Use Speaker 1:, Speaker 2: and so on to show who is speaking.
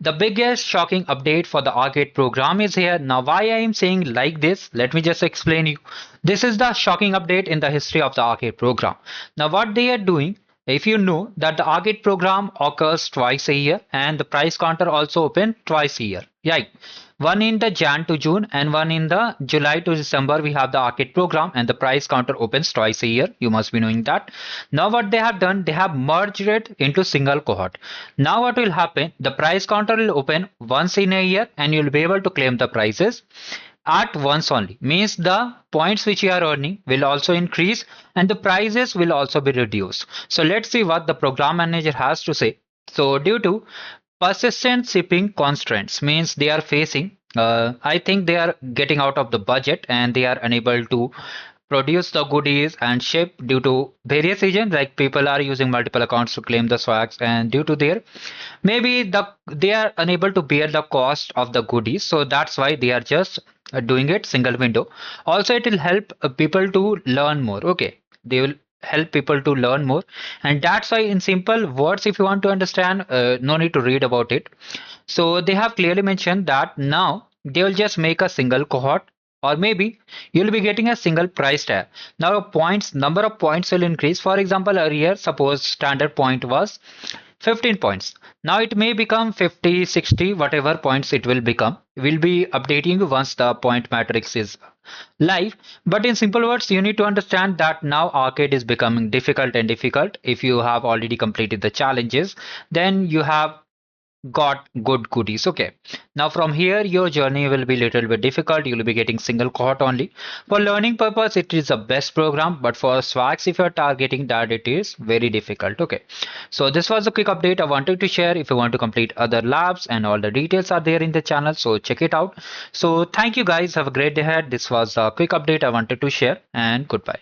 Speaker 1: The biggest shocking update for the arcade program is here. Now, why I am saying like this, let me just explain you. This is the shocking update in the history of the arcade program. Now, what they are doing, if you know that the arcade program occurs twice a year and the price counter also open twice a year. Yeah, one in the Jan to June and one in the July to December. We have the arcade program and the price counter opens twice a year. You must be knowing that. Now what they have done, they have merged it into single cohort. Now what will happen? The price counter will open once in a year and you'll be able to claim the prizes at once only. Means the points which you are earning will also increase and the prices will also be reduced. So let's see what the program manager has to say. So due to persistent shipping constraints, means they are facing, I think they are getting out of the budget and they are unable to produce the goodies and ship due to various reasons, like people are using multiple accounts to claim the swags, and due to their maybe they are unable to bear the cost of the goodies, so that's why they are just doing it single window. Also it will help people to learn more. Okay, they will help people to learn more, and that's why in simple words, if you want to understand, no need to read about it. So they have clearly mentioned that now they will just make a single cohort, or maybe you'll be getting a single price tag. Now points, number of points will increase. For example, earlier suppose standard point was 15 points. Now it may become 50, 60, whatever points it will become. We'll be updating you once the point matrix is live. But in simple words, you need to understand that now arcade is becoming difficult and difficult. If you have already completed the challenges, then you have got good goodies. Okay, now from here your journey will be little bit difficult. You will be getting single cohort only. For learning purpose it is the best program, but for swags, if you're targeting that, it is very difficult. Okay, so this was a quick update I wanted to share. If you want to complete other labs, and all the details are there in the channel, so check it out. So thank you guys, have a great day ahead. This was a quick update I wanted to share, and goodbye.